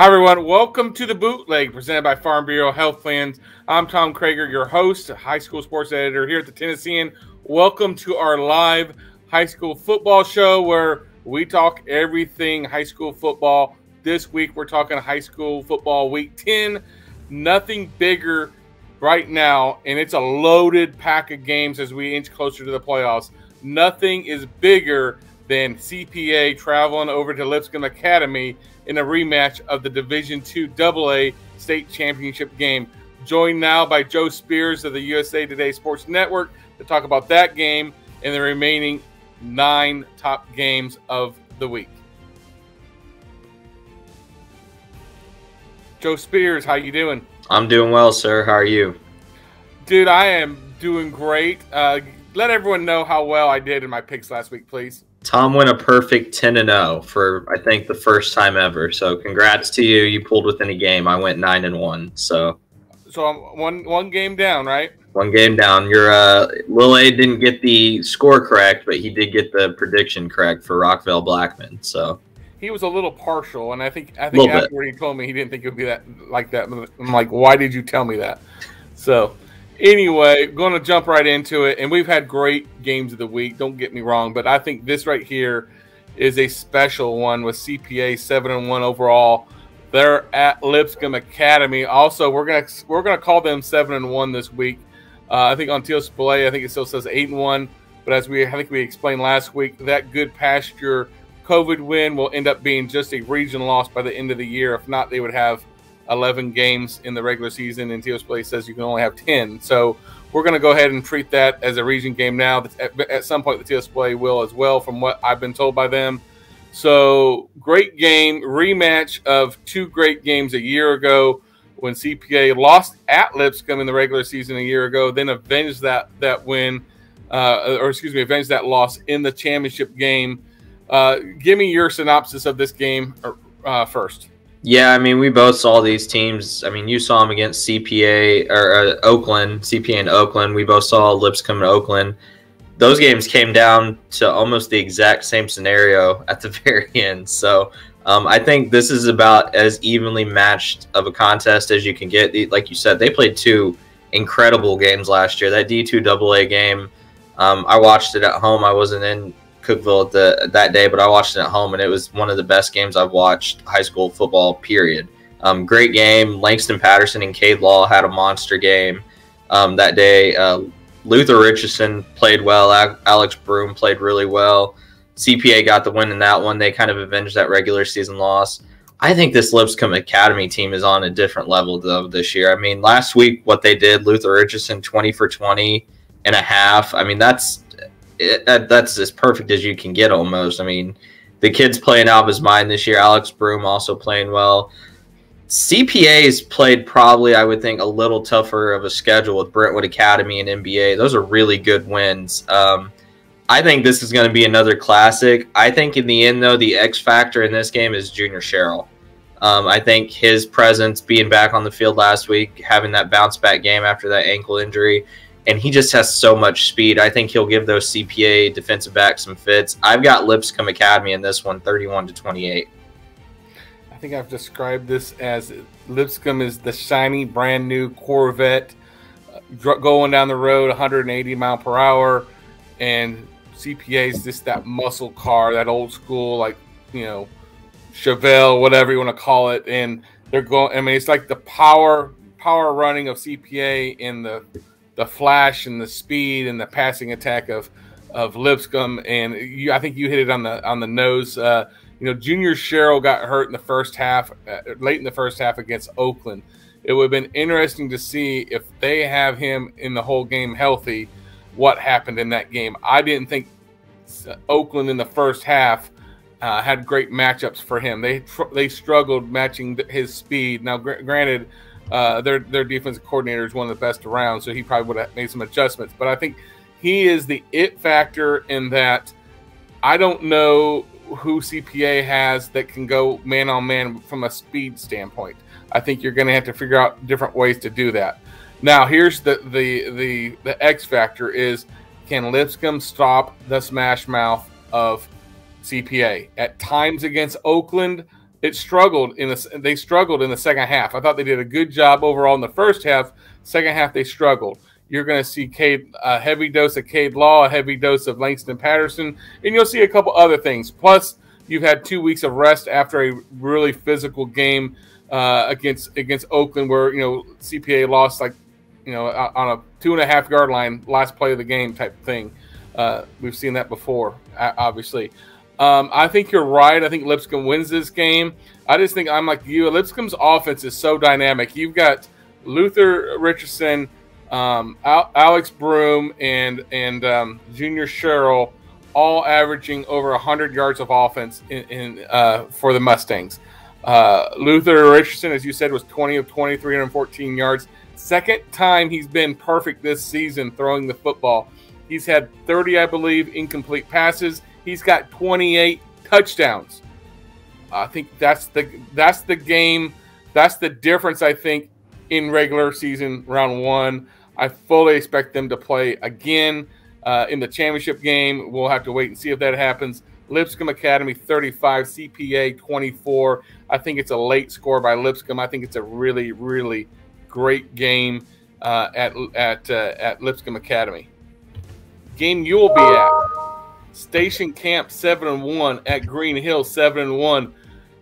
Hi, everyone. Welcome to the Bootleg, presented by Farm Bureau Health Plans. I'm Tom Kreager, your host, high school sports editor here at the Tennessean. Welcome to our live high school football show where we talk everything high school football. This week, we're talking high school football week 10. Nothing bigger right now, and it's a loaded pack of games as we inch closer to the playoffs. Nothing is bigger than CPA traveling over to Lipscomb Academy in a rematch of the Division II AA state championship game. Joined now by Joe Spears of the USA Today Sports Network to talk about that game and the remaining 9 top games of the week. Joe Spears, how you doing? I'm doing well, sir. How are you? Dude, I am doing great. Let everyone know how well I did in my picks last week, please. Tom went a perfect 10-0 for, I think, the first time ever. So congrats to you. You pulled within a game. I went 9-1. So I'm one game down, right? One game down. Your Lil A didn't get the score correct, but he did get the prediction correct for Rockville Blackman. So he was a little partial, and I think afterward he told me he didn't think it would be that. I'm like, why did you tell me that? So anyway, going to jump right into it, and we've had great games of the week. Don't get me wrong, but I think this right here is a special one with CPA 7-1 overall. They're at Lipscomb Academy. Also, we're gonna call them 7-1 this week. I think on Teal Display, I think it still says 8-1, but I think we explained last week, that Good Pasture COVID win will end up being just a region loss by the end of the year. If not, they would have 11 games in the regular season, and Teal Display says you can only have 10. So we're going to go ahead and treat that as a region game now. At some point, the Teal Display will as well, from what I've been told by them. So great game, rematch of 2 great games a year ago when CPA lost at Lipscomb in the regular season a year ago, then avenged that win, avenged that loss in the championship game. Give me your synopsis of this game first. Yeah, I mean, we both saw these teams. I mean, you saw them against CPA or Oakland, CPA and Oakland. We both saw Lipscomb and Oakland. Those games came down to almost the exact same scenario at the very end. So I think this is about as evenly matched of a contest as you can get. Like you said, they played 2 incredible games last year. That D2 AA game, I watched it at home. I wasn't in Cookeville that day, but I watched it at home, and it was one of the best games I've watched high school football, period. Great game. Langston Patterson and Cade Law had a monster game that day. Luther Richardson played well. Alex Broom played really well. CPA got the win in that one. They kind of avenged that regular season loss. I think this Lipscomb Academy team is on a different level, though, this year. I mean, last week, what they did, Luther Richardson, 20 for 20 and a half. I mean, that's as perfect as you can get almost. I mean, the kid's playing out of his mind this year. Alex Broom also playing well. CPA's played probably, I would think, a little tougher of a schedule with Brentwood Academy and NBA. Those are really good wins. I think this is going to be another classic. I think in the end, though, the X factor in this game is Junior Sherrill. I think his presence, being back on the field last week, having that bounce back game after that ankle injury, and he just has so much speed. I think he'll give those CPA defensive backs some fits. I've got Lipscomb Academy in this one, 31-28. I think I've described this as Lipscomb is the shiny, brand new Corvette going down the road 180 mile per hour, and CPA is just that muscle car, that old school, like, you know, Chevelle, whatever you want to call it. And they're going, I mean, it's like the power running of CPA in the flash and the speed and the passing attack of Lipscomb. And I think you hit it on the nose. You know, Junior Sherrill got hurt in the first half, late in the first half against Oakland. It would have been interesting to see if they have him in the whole game healthy, what happened in that game. I didn't think Oakland in the first half had great matchups for him. They struggled matching his speed. Now, granted, their defensive coordinator is one of the best around, so he probably would have made some adjustments. But I think he is the it factor in that I don't know who CPA has that can go man-on-man from a speed standpoint. I think you're going to have to figure out different ways to do that. Now, here's the X factor is, can Lipscomb stop the smash mouth of CPA? At times against Oakland, They struggled in the second half. I thought they did a good job overall in the first half. Second half, they struggled. You're going to see a heavy dose of Cade Law, a heavy dose of Langston Patterson, and you'll see a couple other things. Plus, you've had 2 weeks of rest after a really physical game against Oakland, where CPA lost on a 2.5 yard line, last play of the game type of thing. We've seen that before, obviously. I think you're right. I think Lipscomb wins this game. I just think I'm like you. Lipscomb's offense is so dynamic. You've got Luther Richardson, Alex Broom, and Junior Sherrill all averaging over 100 yards of offense for the Mustangs. Luther Richardson, as you said, was 20 of 20, 314 yards. Second time he's been perfect this season throwing the football. He's had 30, I believe, incomplete passes. He's got 28 touchdowns. I think that's the game. That's the difference, I think, in regular season round 1. I fully expect them to play again in the championship game. We'll have to wait and see if that happens. Lipscomb Academy 35, CPA 24. I think it's a late score by Lipscomb. I think it's a really, really great game at Lipscomb Academy. Game you will be at: Station Camp 7-1 at Green Hill 7-1.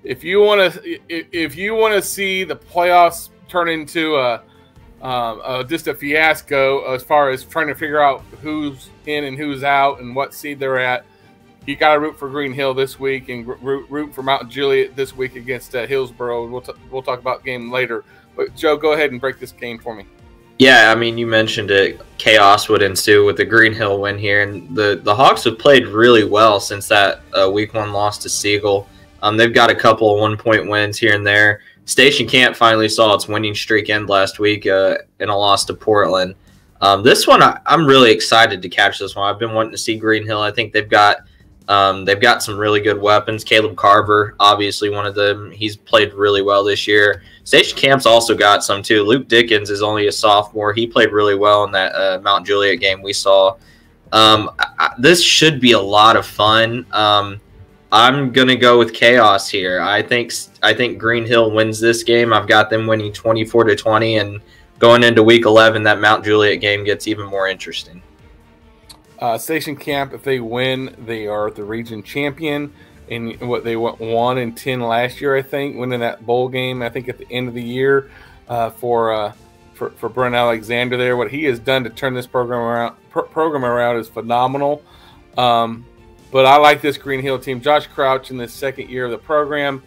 If you want to see the playoffs turn into just a fiasco as far as trying to figure out who's in and who's out and what seed they're at, you got to root for Green Hill this week and root for Mt Juliet this week against Hillsboro. We'll talk about the game later. But Joe, go ahead and break this game for me. Yeah, I mean, you mentioned it. Chaos would ensue with the Green Hill win here, and the Hawks have played really well since that week 1 loss to Siegel. They've got a couple of 1-point wins here and there. Station Camp finally saw its winning streak end last week in a loss to Portland. This one, I'm really excited to catch this one. I've been wanting to see Green Hill. I think they've got some really good weapons. Caleb Carver, obviously one of them. He's played really well this year. Station Camp's also got some too. Luke Dickens is only a sophomore. He played really well in that Mt Juliet game we saw. This should be a lot of fun. I'm gonna go with chaos here. I think Green Hill wins this game. I've got them winning 24-20, and going into week 11, that Mt Juliet game gets even more interesting. Station Camp, if they win, they are the region champion. And what they went 1-10 last year, I think, winning that bowl game. I think at the end of the year for Brent Alexander there, what he has done to turn this program around is phenomenal. But I like this Green Hill team. Josh Crouch in the second year of the program,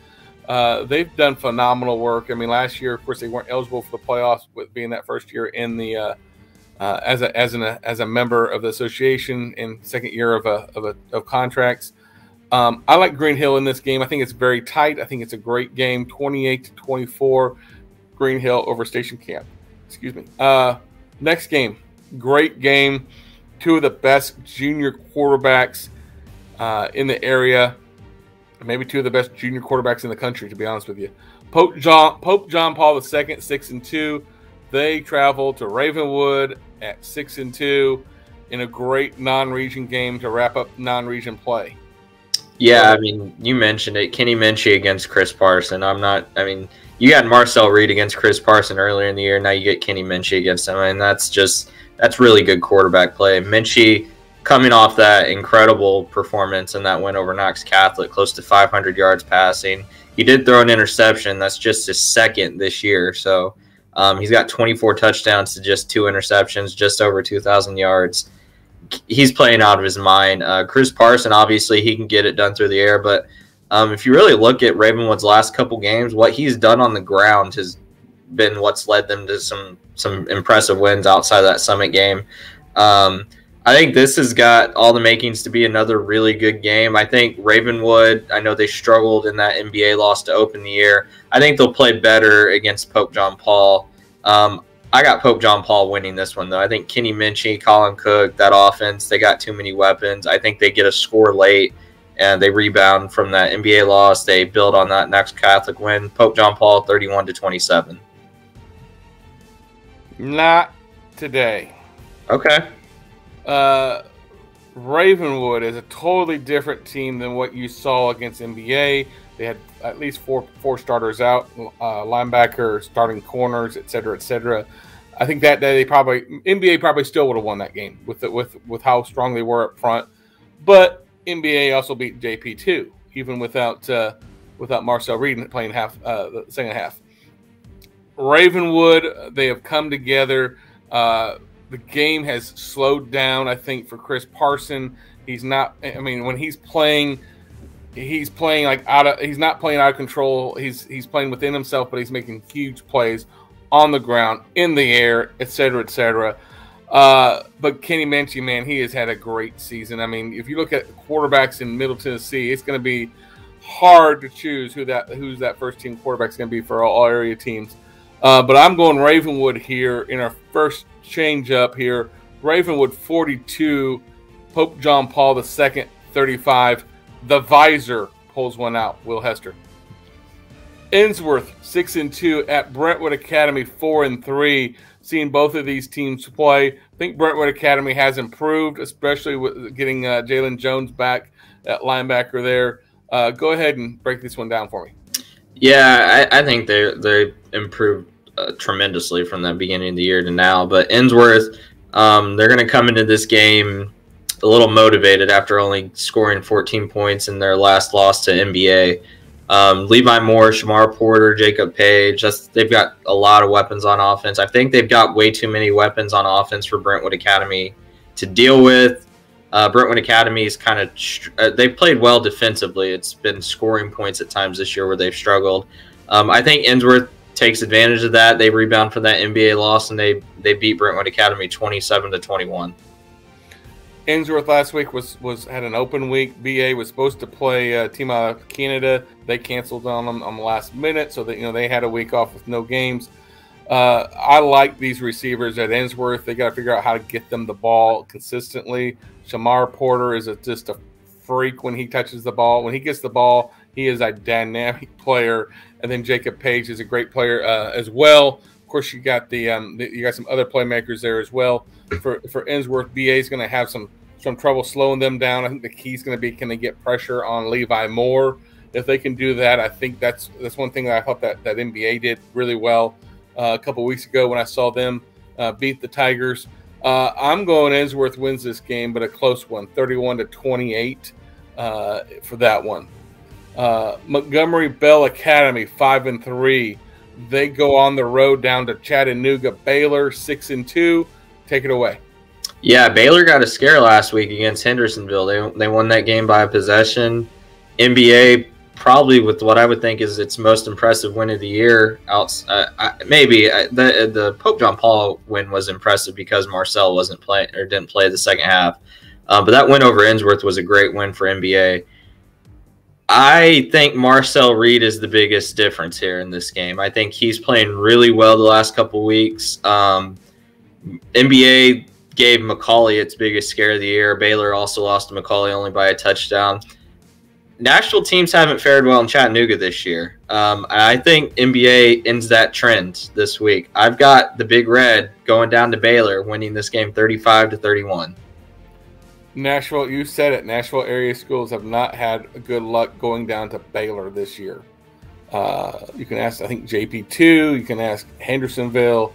they've done phenomenal work. I mean, last year, of course, they weren't eligible for the playoffs with being that first year in the as a member of the association and second year of contracts. I like Green Hill in this game. I think it's very tight. I think it's a great game. 28-24, Green Hill over Station Camp. Excuse me. Next game, great game. Two of the best junior quarterbacks in the area. Maybe two of the best junior quarterbacks in the country, to be honest with you. Pope John Paul II, 6-2. They travel to Ravenwood at 6-2 in a great non-region game to wrap up non-region play. Yeah, I mean, you mentioned it. Kenny Minchie against Chris Parson. You had Marcel Reed against Chris Parson earlier in the year. Now you get Kenny Minchie against him, and that's really good quarterback play. Minchie coming off that incredible performance in that win over Knox Catholic, close to 500 yards passing. He did throw an interception. That's just his second this year. So he's got 24 touchdowns to just 2 interceptions, just over 2,000 yards. He's playing out of his mind. Chris Parson, obviously, he can get it done through the air. But if you really look at Ravenwood's last couple games, what he's done on the ground has been what's led them to some impressive wins outside of that Summit game. I think this has got all the makings to be another really good game. I think Ravenwood, I know they struggled in that NBA loss to open the year. I think they'll play better against Pope John Paul. I got Pope John Paul winning this one, though. I think Kenny Minchie, Colin Cook, that offense, they got too many weapons. I think they get a score late, and they rebound from that NBA loss. They build on that next Catholic win. Pope John Paul, 31-27. Not today. Okay. Ravenwood is a totally different team than what you saw against NBA. They had at least four starters out, linebacker, starting corners, et cetera, et cetera. I think that day NBA probably still would have won that game with how strong they were up front. But NBA also beat JP too, even without Marcel Reed playing the second half. Ravenwood, they have come together. The game has slowed down, I think, for Chris Parson. He's not. I mean, when he's playing like he's not playing out of control. He's playing within himself, but he's making huge plays on the ground, in the air, et cetera, et cetera. But Kenny Minchey, man, he has had a great season. I mean, if you look at quarterbacks in Middle Tennessee, it's going to be hard to choose who's that first team quarterback's going to be for all area teams. But I'm going Ravenwood here in our first change up here. Ravenwood 42, Pope John Paul II 35. The Visor pulls one out. Will Hester. Ensworth 6-2 at Brentwood Academy 4-3. Seeing both of these teams play, I think Brentwood Academy has improved, especially with getting Jalen Jones back at linebacker there. Go ahead and break this one down for me. Yeah, I think they improved tremendously from the beginning of the year to now. But Ensworth, they're going to come into this game a little motivated after only scoring 14 points in their last loss to NBA. Levi Moore, Shamar Porter, Jacob Page, they've got a lot of weapons on offense. I think they've got way too many weapons on offense for Brentwood Academy to deal with. Brentwood Academy is kind of they've played well defensively. It's been scoring points at times this year where they've struggled. I think Ensworth takes advantage of that. They rebound from that NBA loss, and they beat Brentwood Academy 27-21. Ensworth last week had an open week. BA was supposed to play a team out of Canada. They canceled on them on the last minute, so that they had a week off with no games. I like these receivers at Ensworth. They got to figure out how to get them the ball consistently. Shamar Porter is just a freak when he touches the ball. When he gets the ball, he is a dynamic player. And then Jacob Page is a great player as well. Of course, you got you got some other playmakers there as well. For Ensworth, BA is going to have some trouble slowing them down. I think the key is going to be, can they get pressure on Levi Moore? If they can do that, I think that's one thing that I thought that NBA did really well a couple weeks ago when I saw them beat the Tigers. I'm going Ensworth wins this game, but a close one, 31-28 for that one. Montgomery Bell Academy 5-3. They go on the road down to Chattanooga. Baylor 6-2. Take it away. Yeah, Baylor got a scare last week against Hendersonville. They won that game by a possession. NBA probably with what I would think is its most impressive win of the year. The Pope John Paul win was impressive because Marcel didn't play the second half. But that win over Ensworth was a great win for NBA. I think Marcel Reed is the biggest difference here in this game. I think he's playing really well the last couple of weeks. NBA gave McCauley its biggest scare of the year. Baylor also lost to McCauley only by a touchdown. Nashville teams haven't fared well in Chattanooga this year. I think NBA ends that trend this week. I've got the Big Red going down to Baylor, winning this game 35-31. Nashville, you said it. Nashville area schools have not had a good luck going down to Baylor this year. You can ask, I think, JP2. You can ask Hendersonville.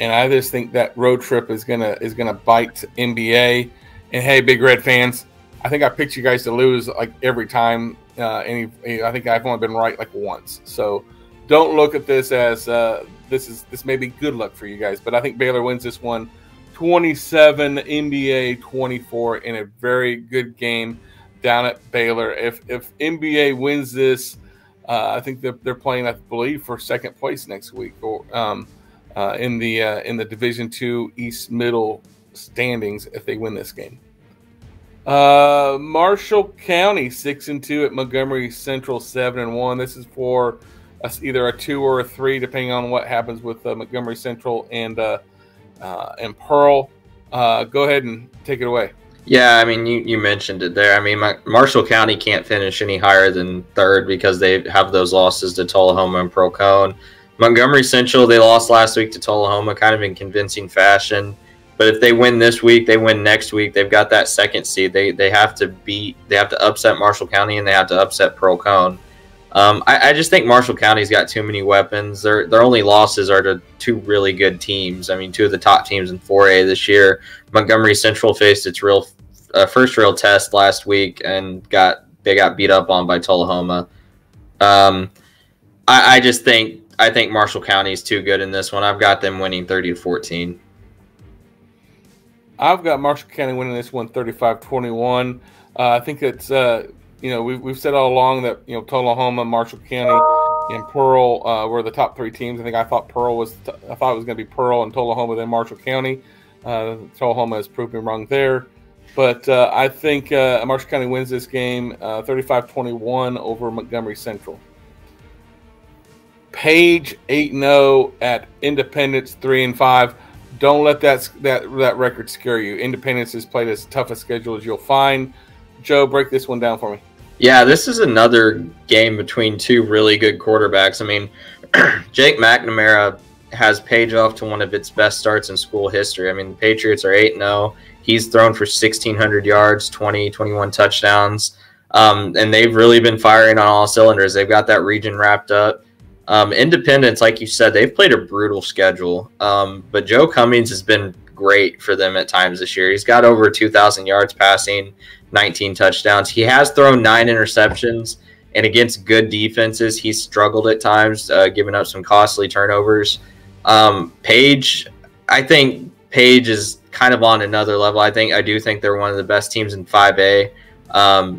And I just think that road trip is gonna bite NBA. And hey, Big Red fans, I think I picked you guys to lose like every time. I think I've only been right like once. So don't look at this as this may be good luck for you guys. But I think Baylor wins this one 27, NBA 24 in a very good game down at Baylor. If NBA wins this, I think they're playing, I believe, for second place next week, or in the Division II East Middle standings if they win this game. Marshall County 6-2 at Montgomery Central 7-1. This is for either a 2 or a 3, depending on what happens with Montgomery Central and Pearl. Go ahead and take it away. Yeah, I mean, you mentioned it there. I mean, Marshall County can't finish any higher than third because they have those losses to Tullahoma and Procone. Montgomery Central, they lost last week to Tullahoma, kind of in convincing fashion. But if they win this week, they win next week. They've got that second seed. They have to upset Marshall County, and they have to upset Pearl Cone. I just think Marshall County's got too many weapons. Their only losses are to two really good teams. I mean, two of the top teams in 4A this year. Montgomery Central faced its first real test last week and they got beat up on by Tullahoma. I think Marshall County is too good in this one. I've got them winning 30-14. I've got Marshall County winning this one 35-21. I think it's we've said all along that Tullahoma, Marshall County, and Pearl were the top three teams. I thought it was going to be Pearl and Tullahoma, then Marshall County. Tullahoma has proved me wrong there, but I think Marshall County wins this game 35-21 over Montgomery Central. Page 8-0 at Independence 3-5. Don't let that record scare you. Independence has played as tough a schedule as you'll find. Joe, break this one down for me. Yeah, this is another game between two really good quarterbacks. I mean, Jake McNamara has Page off to one of its best starts in school history. I mean, the Patriots are 8-0. He's thrown for 1,600 yards, 21 touchdowns, and they've really been firing on all cylinders. They've got that region wrapped up. Independence, like you said, they've played a brutal schedule, but Joe Cummings has been great for them at times this year. He's got over 2,000 yards passing, 19 touchdowns. He has thrown 9 interceptions, and against good defenses, he's struggled at times, giving up some costly turnovers. Page, I think Page is kind of on another level. I do think they're one of the best teams in 5A.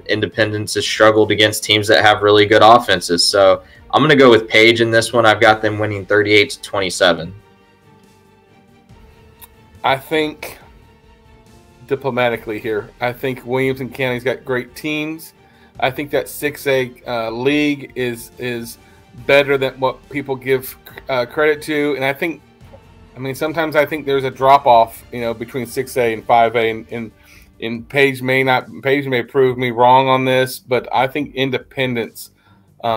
Independence has struggled against teams that have really good offenses, so I'm going to go with Page in this one. I've got them winning 38-27. I think diplomatically here, I think Williamson County's got great teams. I think that 6A league is better than what people give credit to, and sometimes I think there's a drop off, between 6A and 5A, and Page may prove me wrong on this, but I think Independence.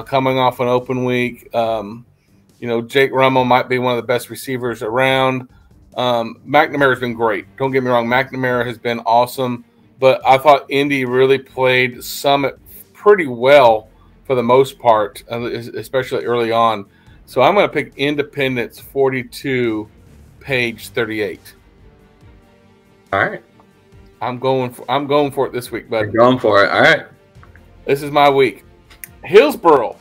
Coming off an open week, Jake Rummel might be one of the best receivers around. McNamara's been great. Don't get me wrong, McNamara has been awesome, but I thought Indy really played Summit pretty well for the most part, especially early on. So I'm going to pick Independence 42, Page 38. All right. I'm going for it this week, buddy. You're going for it. All right. This is my week. Hillsboro,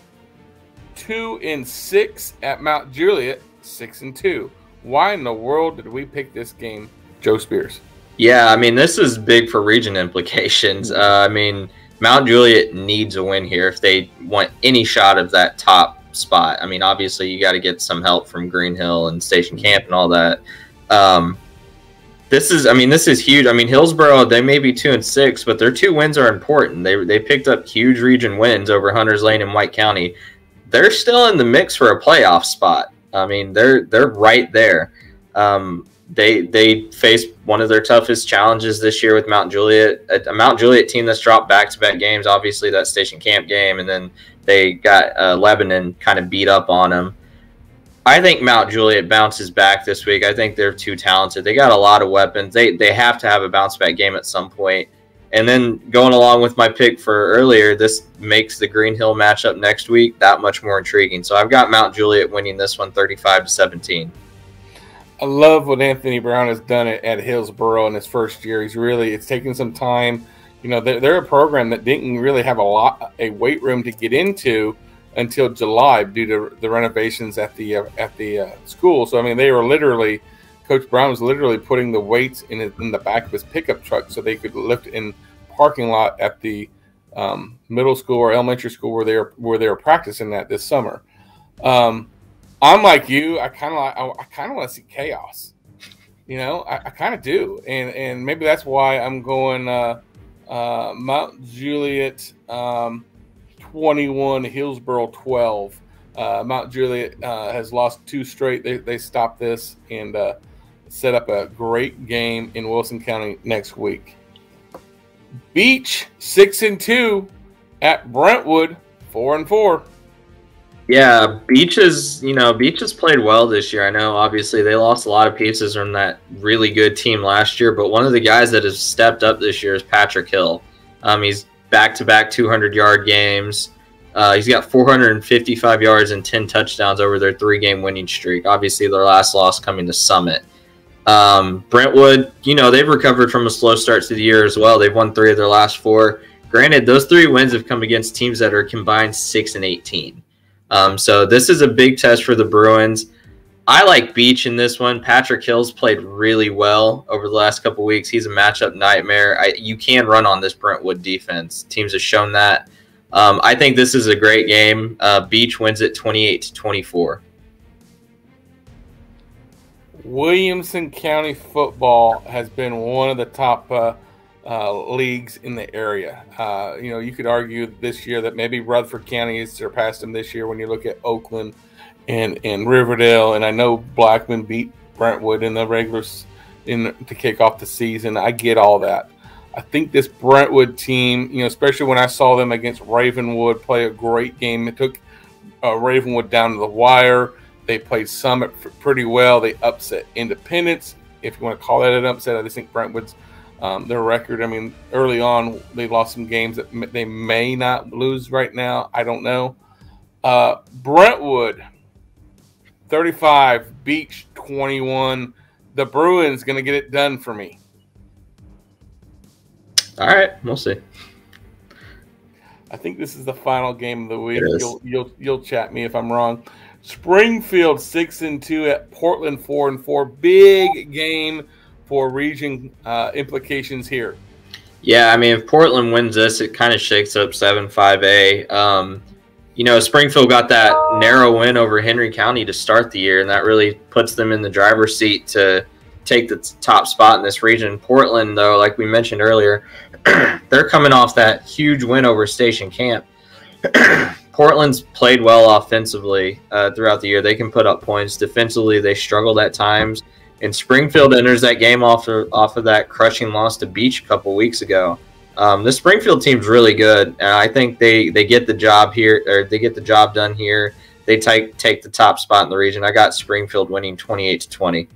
2-6 at Mt Juliet, 6-2. Why in the world did we pick this game, Joe Spears? Yeah, this is big for region implications. Mt Juliet needs a win here if they want any shot of that top spot. Obviously you got to get some help from Green Hill and Station Camp and all that. This is huge. Hillsboro, they may be 2-6, but their 2 wins are important. They picked up huge region wins over Hunters Lane and White County. They're still in the mix for a playoff spot. They're right there. They faced one of their toughest challenges this year with Mt Juliet, a Mt Juliet team that's dropped back-to-back games. Obviously, that Station Camp game, and then they got Lebanon kind of beat up on them. I think Mt Juliet bounces back this week. I think they're too talented. They got a lot of weapons. They have to have a bounce-back game at some point. And then going along with my pick for earlier, this makes the Green Hill matchup next week that much more intriguing. So I've got Mt Juliet winning this one 35-17. I love what Anthony Brown has done at Hillsboro in his first year. It's taken some time. They're a program that didn't really have a weight room to get into until July due to the renovations at the school. So they were literally, Coach Brown was literally putting the weights in the back of his pickup truck so they could lift in parking lot at the middle school or elementary school where they were practicing that this summer. I'm like you. I kind of want to see chaos. I kind of do, and maybe that's why I'm going Mt Juliet 21, Hillsboro 12. Mt Juliet has lost 2 straight. They stopped this and set up a great game in Wilson County next week. Beech 6-2 at Brentwood 4-4. Yeah, Beech has played well this year. I know obviously they lost a lot of pieces from that really good team last year, but one of the guys that has stepped up this year is Patrick Hill. He's back-to-back 200-yard games. He's got 455 yards and 10 touchdowns over their 3-game winning streak. Obviously, their last loss coming to Summit. Brentwood, they've recovered from a slow start to the year as well. They've won 3 of their last 4. Granted, those 3 wins have come against teams that are combined 6-18. So this is a big test for the Bruins. I like Beech in this one. Patrick Hill's played really well over the last couple weeks. He's a matchup nightmare. You can run on this Brentwood defense. Teams have shown that. I think this is a great game. Beech wins it 28-24. Williamson County football has been one of the top leagues in the area. You could argue this year that maybe Rutherford County has surpassed them this year when you look at Oakland and Riverdale. And I know Blackman beat Brentwood in the regulars to kick off the season. I get all that. I think this Brentwood team, especially when I saw them against Ravenwood play a great game. It took Ravenwood down to the wire. They played Summit pretty well. They upset Independence. If you want to call that an upset, I just think Brentwood's their record. I mean, early on, they lost some games that they may not lose right now. I don't know. Brentwood, 35. Beech, 21. The Bruins going to get it done for me. All right, we'll see. I think this is the final game of the week. You'll chat me if I'm wrong. Springfield 6-2 at Portland 4-4. Big game for region implications here. Yeah, I mean, if Portland wins this, it kind of shakes up 7-5A. Springfield got that narrow win over Henry County to start the year, and that really puts them in the driver's seat to take the top spot in this region. Portland, though, like we mentioned earlier, they're coming off that huge win over Station Camp. Portland's played well offensively throughout the year. They can put up points. Defensively, they struggled at times. And Springfield enters that game off of that crushing loss to Beech a couple weeks ago. The Springfield team's really good, and I think they get the job here, or they get the job done here. They take the top spot in the region. I got Springfield winning 28-20.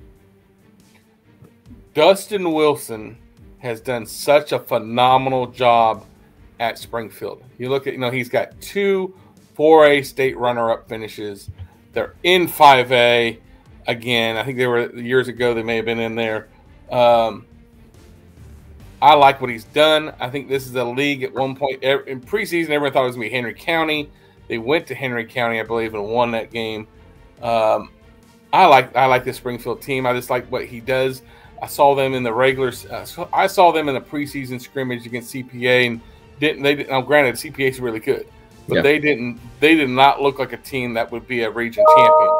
Dustin Wilson has done such a phenomenal job at Springfield. You look at, he's got 2 4A state runner-up finishes. They're in 5A. Again, I think they were years ago. They may have been in there. I like what he's done. I think this is a league at one point in preseason. Everyone thought it was going to be Henry County. They went to Henry County, I believe, and won that game. I like the Springfield team. I just like what he does. I saw them in the regulars. I saw them in the preseason scrimmage against CPA, and didn't. Now, granted, CPA is really good, but they did not look like a team that would be a region champion.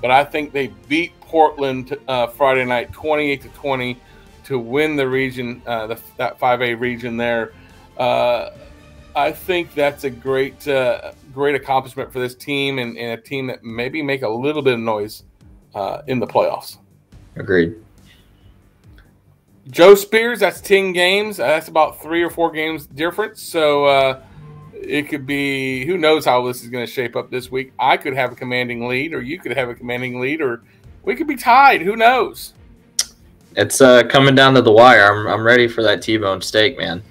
But I think they beat Portland Friday night 28-20 to win the region, that 5A region there. I think that's a great accomplishment for this team and a team that maybe make a little bit of noise in the playoffs. Agreed. Joe Spears, that's 10 games. That's about 3 or 4 games difference. So it could be, who knows how this is going to shape up this week. I could have a commanding lead, or you could have a commanding lead, or we could be tied. Who knows? It's coming down to the wire. I'm ready for that T-bone steak, man.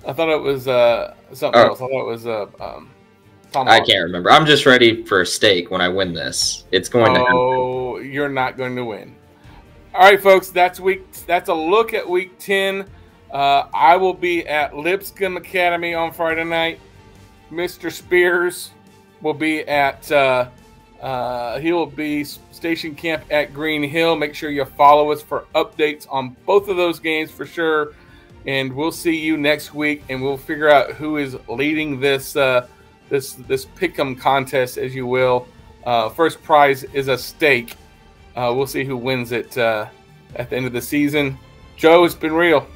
I thought it was something else. I thought it was Tom. I can't remember. I'm just ready for a steak when I win this. It's going to happen. Oh, you're not going to win. All right, folks. That's a look at week 10. I will be at Lipscomb Academy on Friday night. Mr. Spears will be at he will be Station Camp at Green Hill. Make sure you follow us for updates on both of those games for sure. And we'll see you next week, and we'll figure out who is leading this pick'em contest, as you will. First prize is a steak. We'll see who wins it at the end of the season. Joe, it's been real.